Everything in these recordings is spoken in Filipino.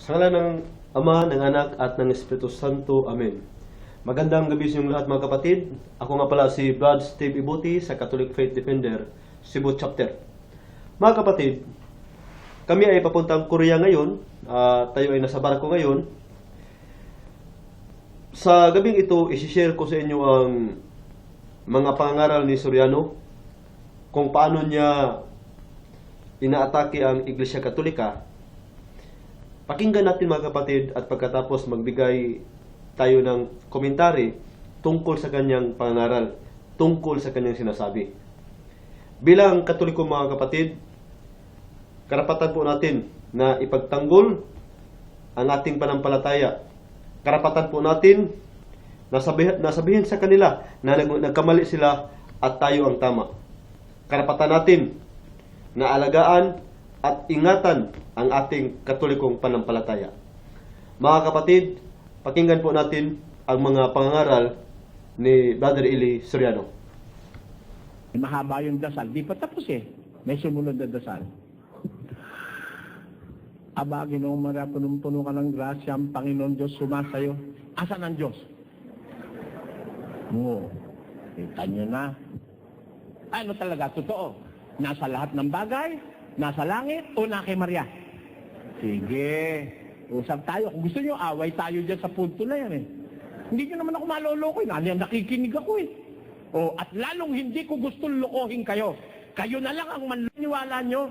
Sa ngalan ng Ama, ng Anak, at ng Espiritu Santo. Amen. Magandang gabi sa inyong lahat mga kapatid. Ako nga pala si Brad Steve Ibuti sa Catholic Faith Defender, Cebu Chapter. Mga kapatid, kami ay papuntang Korea ngayon. Tayo ay nasa barko ngayon. Sa gabing ito, isi-share ko sa inyo ang mga pangangaral ni Soriano, kung paano niya inaatake ang Iglesia Katolika. Pakinggan natin mga kapatid at pagkatapos magbigay tayo ng komentary tungkol sa kanyang pangaral, tungkol sa kanyang sinasabi. Bilang Katoliko mga kapatid, karapatan po natin na ipagtanggol ang ating panampalataya. Karapatan po natin na sabihin sa kanila na nagkamali sila at tayo ang tama. Karapatan natin na alagaan at ingatan ang ating Katolikong panampalataya. Mga kapatid, pakinggan po natin ang mga pangangaral ni Brother Eli Soriano. Mahaba yung dasal. Di pa tapos eh. May sumunod na dasal. Aba, Ginoong Maria, punong-puno ka ng grasya, ang Panginoon Diyos sumasayo. Asan ang Diyos? Oo. Kita nyo na. Ano talaga? Totoo. Nasa lahat ng bagay? Nasa langit o na kay Maria? Sige. Usap tayo. Kung gusto nyo, away tayo dyan sa punto na yan eh. Hindi nyo naman ako maloloko eh. Nakikinig ako eh. At lalong hindi ko gusto lokohin kayo. Kayo na lang ang maniniwala nyo.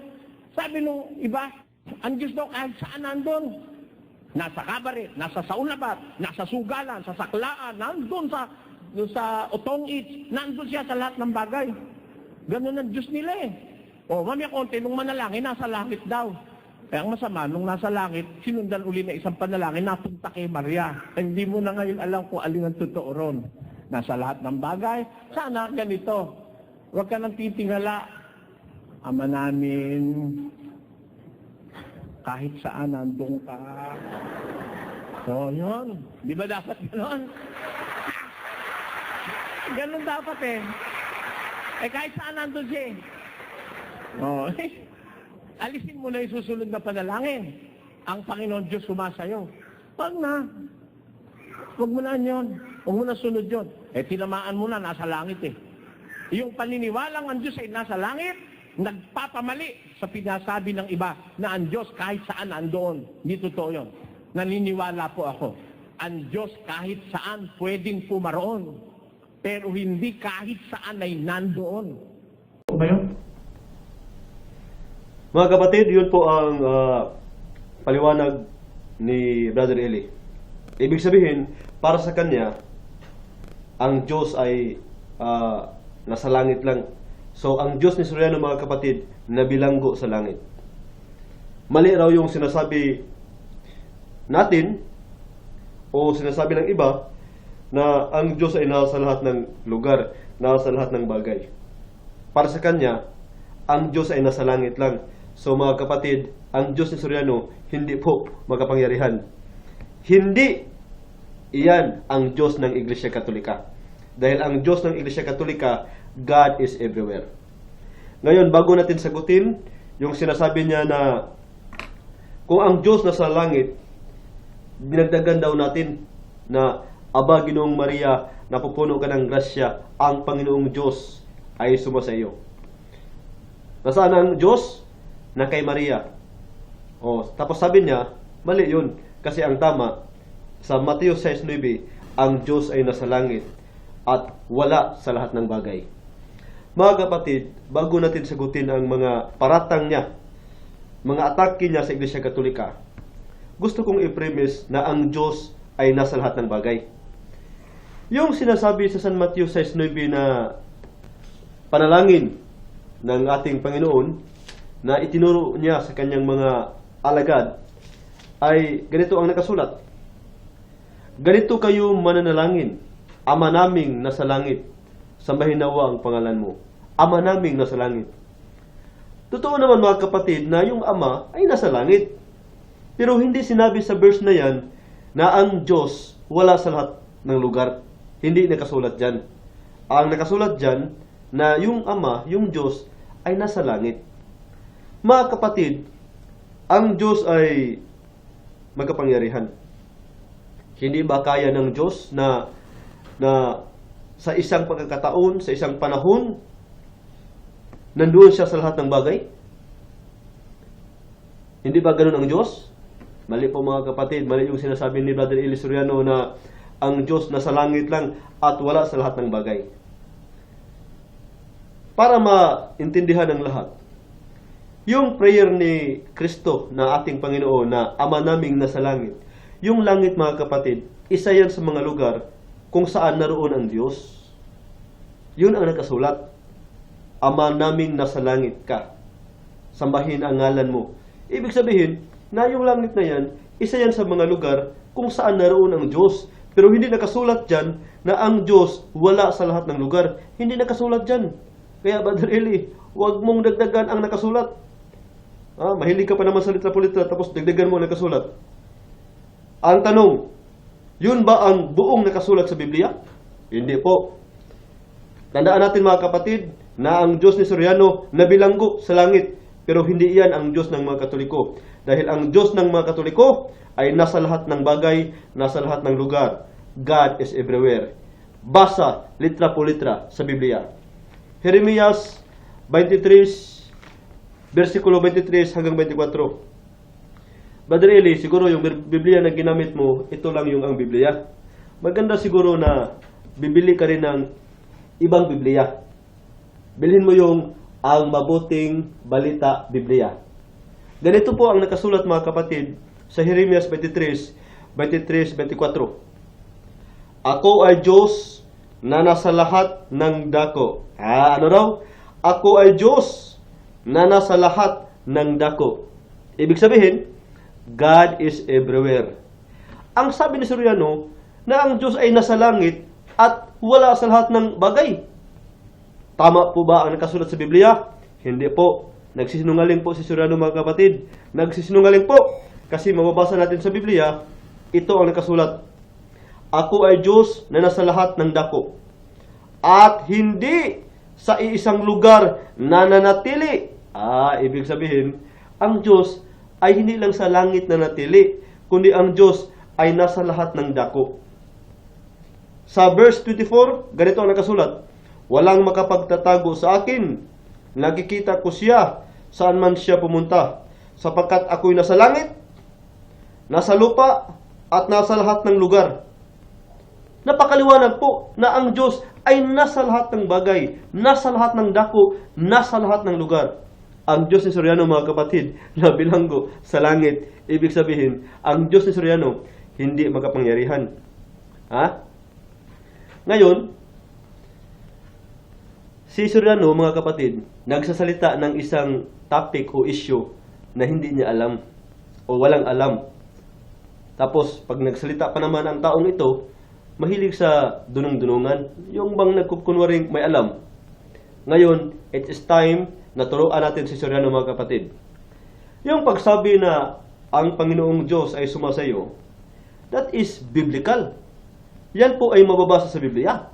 Sabi nung iba, ang Diyos daw kahit saan nandun. Nasa kabaret, nasa saulabat, nasa sugalan, sa saklaan, nandun sa otong-it, nandun siya sa lahat ng bagay. Ganun ang Diyos nila eh. Mamaya konti, nung manalangin, nasa langit daw. Kaya ang masama, nung nasa langit, sinundan uli na isang panalangin, napunta kay Maria. Hindi mo na ngayon alam kung alin ang totoo ron. Nasa lahat ng bagay, sana ganito. Huwag ka nang titingala. Ama namin, kahit saan nandun ka. So, yun. Di ba dapat gano'n? Ganun dapat eh. Kahit saan nandun siya eh. Alisin mo na yung susunod na panalangin. Ang Panginoon Diyos sumasayo. Huwag na. Huwag mo na yun. Huwag mo na sunod yun. Tinamaan mo na, nasa langit eh. Yung paniniwalang ang Diyos ay nasa langit, nagpapamali sa pinasabi ng iba na ang Diyos kahit saan nandoon. Hindi totoo yun. Naniniwala po ako. Ang Diyos kahit saan pwedeng pumaroon. Pero hindi kahit saan ay nandoon. Ano ba yun? Mga kapatid, yun po ang paliwanag ni Brother Eli. Ibig sabihin, para sa kanya, ang Diyos ay nasa langit lang. So, ang Diyos ni Soriano mga kapatid, nabilanggo sa langit. Mali raw yung sinasabi natin o sinasabi ng iba na ang Diyos ay nasa lahat ng lugar, nasa lahat ng bagay. Para sa kanya, ang Diyos ay nasa langit lang. So mga kapatid, ang Diyos ni Soriano hindi po makapangyarihan. Hindi iyan ang Diyos ng Iglesia Katolika. Dahil ang Diyos ng Iglesia Katolika, God is everywhere. Ngayon, bago natin sagutin yung sinasabi niya na kung ang Diyos nasa langit, dinagdagan daw natin na Aba, Ginoong Maria, napupuno ka ng grasya, ang Panginoong Diyos ay sumasayo. Nasaan ang Diyos? Na kay Maria. Tapos sabi niya, mali yun. Kasi ang tama, sa Mateo 6:9, ang Diyos ay nasa langit at wala sa lahat ng bagay. Mga kapatid, bago natin sagutin ang mga paratang niya, mga atake niya sa Iglesia Katolika, gusto kong i-premise na ang Diyos ay nasa lahat ng bagay. Yung sinasabi sa San Mateo 6:9 na panalangin ng ating Panginoon, na itinuro niya sa kanyang mga alagad, ay ganito ang nakasulat. Ganito kayo mananalangin, Ama naming nasa langit, sambahin nawa ang pangalan mo. Ama naming nasa langit. Totoo naman mga kapatid na yung Ama ay nasa langit. Pero hindi sinabi sa verse na yan na ang Diyos wala sa lahat ng lugar. Hindi nakasulat dyan. Ang nakasulat dyan na yung Ama, yung Diyos, ay nasa langit. Mga kapatid, ang Diyos ay makapangyarihan. Hindi ba kaya ng Diyos na sa isang pagkakataon, sa isang panahon, nandoon siya sa lahat ng bagay? Hindi ba ganun ang Diyos? Mali po mga kapatid, mali yung sinasabi ni Brother Eli Soriano na ang Diyos nasa langit lang at wala sa lahat ng bagay. Para maintindihan ng lahat, yung prayer ni Kristo na ating Panginoon na Ama naming nasa langit, yung langit mga kapatid, isa yan sa mga lugar kung saan naroon ang Diyos. Yun ang nakasulat. Ama naming nasa langit ka. Sambahin ang ngalan mo. Ibig sabihin, na yung langit na yan, isa yan sa mga lugar kung saan naroon ang Diyos. Pero hindi nakasulat dyan na ang Diyos wala sa lahat ng lugar. Hindi nakasulat dyan. Kaya Brother Eli, huwag mong dagdagan ang nakasulat. Mahilig ka pa naman sa litra po litra, tapos dagdagan mo ang nakasulat. Ang tanong, yun ba ang buong nakasulat sa Biblia? Hindi po. Tandaan natin mga kapatid, na ang Diyos ni Soriano nabilanggo sa langit. Pero hindi yan ang Diyos ng mga Katoliko. Dahil ang Diyos ng mga Katoliko ay nasa lahat ng bagay, nasa lahat ng lugar. God is everywhere. Basa, litra po litra sa Biblia. Jeremias 23, versikulo 23 hanggang 24. Brother Eli, siguro yung Biblia na ginamit mo, ito lang yung ang Biblia. Maganda siguro na bibili ka rin ng ibang Biblia. Bilhin mo yung ang mabuting balita Biblia. Ganito po ang nakasulat mga kapatid sa Jeremias 23:24. Ako ay Diyos na nasa lahat ng dako. Ano raw? Ako ay Diyos na nasa lahat ng dako. Ibig sabihin, God is everywhere. Ang sabi ni Soriano na ang Diyos ay nasa langit at wala sa lahat ng bagay. Tama po ba ang nakasulat sa Biblia? Hindi po. Nagsisinungaling po si Soriano mga kapatid. Nagsisinungaling po. Kasi mababasa natin sa Biblia, ito ang nakasulat. Ako ay Diyos na nasa lahat ng dako. At hindi sa iisang lugar na nanatili. Ibig sabihin, ang Diyos ay hindi lang sa langit na natili, kundi ang Diyos ay nasa lahat ng dako. Sa verse 24, ganito ang nakasulat. Walang makapagtatago sa akin. Nakikita ko siya saan man siya pumunta. Sapagkat ako'y nasa langit, nasa lupa, at nasa lahat ng lugar. Napakaliwanag po na ang Diyos ay nasa lahat ng bagay, nasa lahat ng dako, nasa lahat ng lugar. Ang Diyos ni Soriano mga kapatid, na bilanggo sa langit. Ibig sabihin, ang Diyos ni Soriano hindi makapangyarihan. Ngayon, si Soriano, mga kapatid, nagsasalita ng isang topic o issue na hindi niya alam o walang alam. Tapos, pag nagsalita pa naman ang taong ito, mahilig sa dunong-dunungan. Yung bang nagkukunwaring may alam. Ngayon, it is time na turuan natin si Soriano, mga kapatid. Yung pagsabi na ang Panginoong Diyos ay sumasayo, that is biblical. Yan po ay mababasa sa Biblia.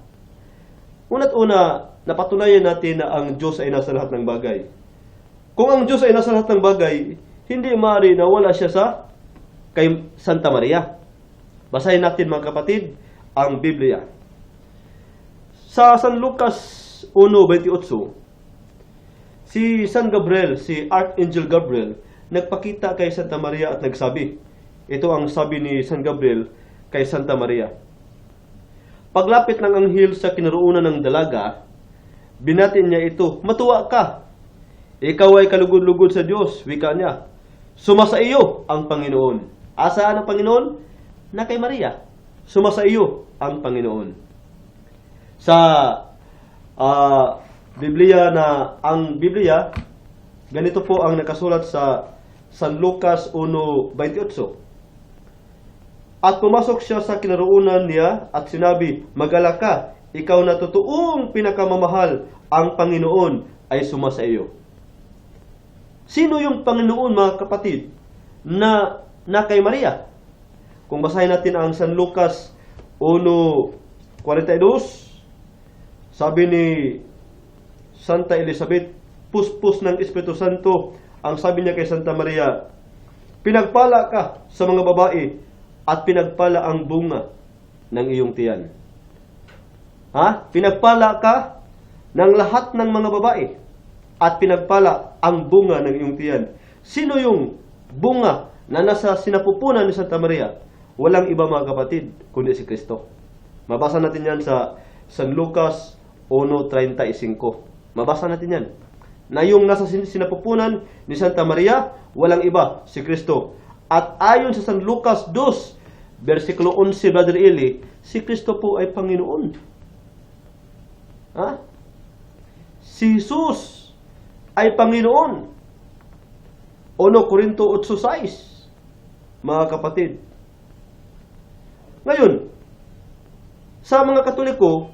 Una't una, napatunayan natin na ang Diyos ay nasa lahat ng bagay. Kung ang Diyos ay nasa lahat ng bagay, hindi maaari na wala siya kay Santa Maria. Basahin natin mga kapatid ang Biblia. Sa San Lucas 1:28, si San Gabriel, si Archangel Gabriel, nagpakita kay Santa Maria at nagsabi. Ito ang sabi ni San Gabriel kay Santa Maria. Paglapit ng anghel sa kinaroonan ng dalaga, binatin niya ito, matuwa ka. Ikaw ay kalugod-lugod sa Diyos, wika niya. Sumasa iyo ang Panginoon. Asaan ang Panginoon? Na kay Maria. Sumasa iyo ang Panginoon. Sa Biblia ang Biblia, ganito po ang nakasulat sa San Lucas 1:28. At pumasok siya sa kinaroonan niya at sinabi, mag-alala ka, ikaw na totoong pinakamamahal, ang Panginoon ay sumasa iyo. Sino yung Panginoon mga kapatid na kay Maria? Kung basahin natin ang San Lucas 1:42, sabi ni Santa Elizabeth, puspos ng Espiritu Santo, ang sabi niya kay Santa Maria, Pinagpala ka sa mga babae at pinagpala ang bunga ng iyong tiyan. Pinagpala ka ng lahat ng mga babae at pinagpala ang bunga ng iyong tiyan. Sino yung bunga na nasa sinapupunan ni Santa Maria? Walang iba mga kapatid, kundi si Kristo. Mabasa natin yan sa San Lucas 1:35. Mabasa natin yan. Na yung nasa sinapupunan ni Santa Maria, walang iba, si Kristo. At ayon sa San Lucas 2, versikulo 11, Brother Eli, si Kristo po ay Panginoon. Si Jesus ay Panginoon. 1 Corinto 8:6, mga kapatid. Ngayon, sa mga Katoliko,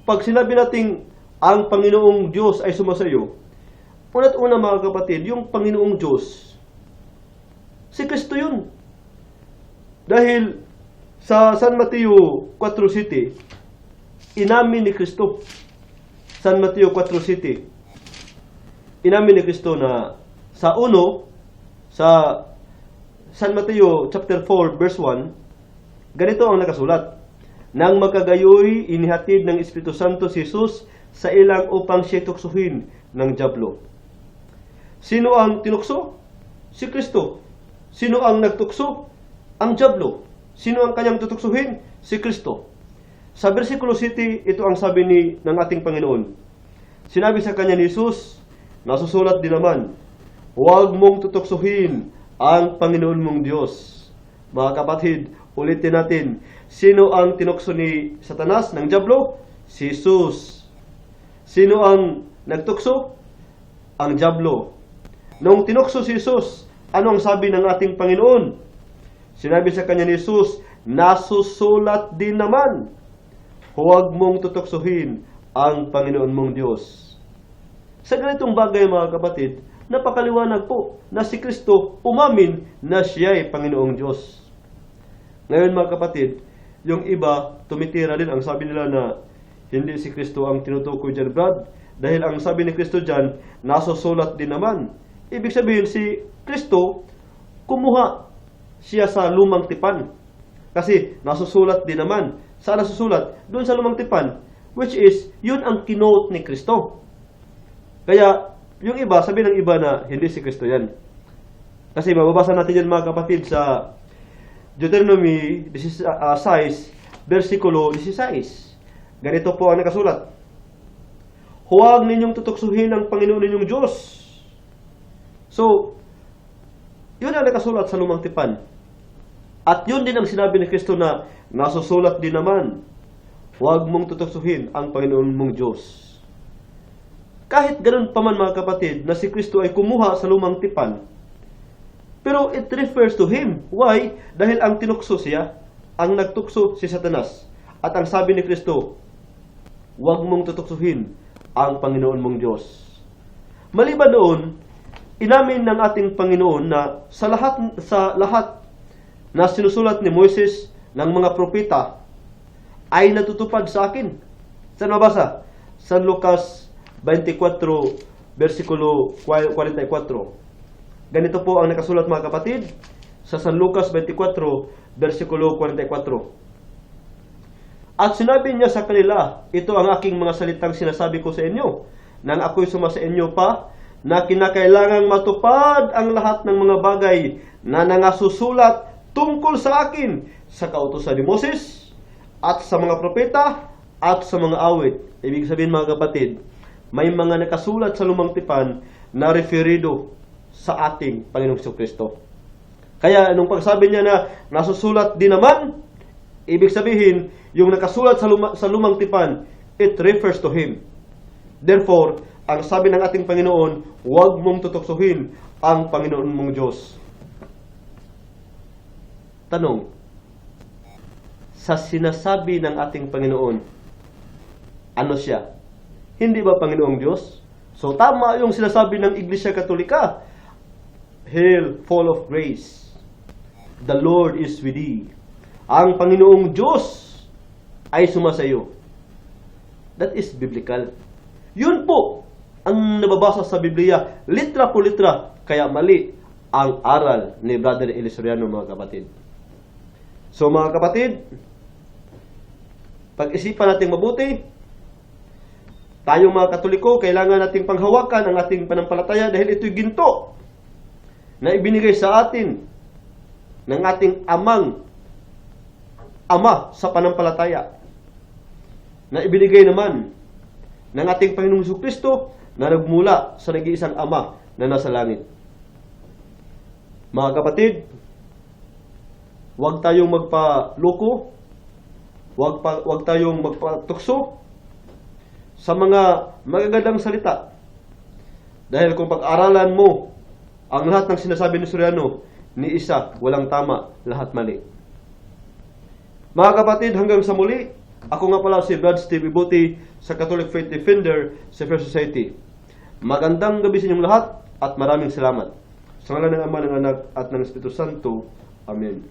pag sinabi nating ang Panginoong Diyos ay sumasayo, una't una mga kapatid, yung Panginoong Diyos, si Kristo yun. Dahil sa San Mateo 4:7, inamin ni Kristo. San Mateo 4:7, inamin ni Kristo na sa San Mateo chapter 4 verse 1, ganito ang nakasulat. Nang magkagayoy, inihatid ng Espiritu Santo si Jesus sa ilang upang siya tuksohin ng dyablo. Sino ang tinukso? Si Kristo. Sino ang nagtukso? Ang dyablo. Sino ang kanyang tutuksohin? Si Kristo. Sa versikulo 7, ito ang sabi ng ating Panginoon. Sinabi sa kanya ni Jesus, nasusulat din naman, huwag mong tutuksohin ang Panginoon mong Diyos. Mga kapatid, ulitin natin, sino ang tinukso ni Satanas ng dyablo? Si Jesus. Sino ang nagtukso? Ang dyablo. Nung tinukso si Jesus, ano ang sabi ng ating Panginoon? Sinabi sa kanya ni Jesus, nasusulat din naman, huwag mong tutuksohin ang Panginoon mong Diyos. Sa ganitong bagay mga kapatid, napakaliwanag po na si Kristo umamin na siya ay Panginoong Diyos. Ngayon mga kapatid, yung iba tumitira din, ang sabi nila na hindi si Kristo ang tinutukoy dyan, Brad, dahil ang sabi ni Kristo dyan, nasusulat din naman. Ibig sabihin si Kristo, kumuha siya sa lumang tipan. Kasi nasusulat din naman. Saan nasusulat? Doon sa lumang tipan. Which is, yun ang kinote ni Kristo. Kaya, yung iba, sabi ng iba na hindi si Kristo yan. Kasi mababasa natin yan mga kapatid sa Deuteronomy 6, versikulo 16. Ganito po ang nakasulat. Huwag ninyong tutuksuhin ang Panginoon ninyong Diyos. So, yun ang nakasulat sa lumang tipan. At yun din ang sinabi ni Kristo na nasusulat din naman. Huwag mong tutuksuhin ang Panginoon mong Diyos. Kahit ganun pa man mga kapatid na si Kristo ay kumuha sa lumang tipan, pero it refers to Him. Why? Dahil ang tinukso siya, ang nagtukso si Satanas. At ang sabi ni Kristo, huwag mong tutuksuhin ang Panginoon mong Diyos. Maliban doon, inamin ng ating Panginoon na sa lahat na sinusulat ni Moises ng mga propeta ay natutupad sa akin. Saan mabasa? San Lucas 24, versikulo 44. Ganito po ang nakasulat mga kapatid sa San Lucas 24, versikulo 44. At sinabi niya sa kanila, ito ang aking mga salitang sinasabi ko sa inyo, nang ako'y sumasa inyo pa, na kinakailangang matupad ang lahat ng mga bagay na nangasusulat tungkol sa akin sa kautusan ni Moses at sa mga propeta at sa mga awit. Ibig sabihin mga kapatid, may mga nakasulat sa lumang tipan na referido sa ating Panginoong Jesucristo. Kaya nung pagsabi niya na nasusulat din naman, ibig sabihin, yung nakasulat sa lumang tipan, it refers to Him. Therefore, ang sabi ng ating Panginoon, huwag mong tutuksuhin ang Panginoon mong Diyos. Tanong, sa sinasabi ng ating Panginoon, ano siya? Hindi ba Panginoong Diyos? So tama yung sinasabi ng Iglesia Katolika, Hail, full of grace, the Lord is with thee. Ang Panginoong Diyos ay sumasayo. That is biblical. Yun po ang nababasa sa Biblia, litra po litra, kaya mali ang aral ni Brother Eli Soriano, mga kapatid. So mga kapatid, pag-isipan natin mabuti. Tayong mga Katoliko, kailangan nating panghawakan ang ating panampalataya dahil ito'y ginto na ibinigay sa atin ng ating Ama sa panampalataya, na ibinigay naman ng ating Panginoong Jesucristo na nagmula sa nag-iisang Ama na nasa langit. Mga kapatid, huwag tayong magpaloko, huwag tayong magpatukso sa mga magagandang salita. Dahil kung pag-aralan mo ang lahat ng sinasabi ni Soriano, ni isa, walang tama, lahat mali. Mga kapatid, hanggang sa muli, ako nga pala si Brad Steve Ibuti sa Catholic Faith Defender sa Fair Society. Magandang gabi sa inyong lahat at maraming salamat. Sa ngalan ng Ama, ng Anak at ng Espiritu Santo. Amen.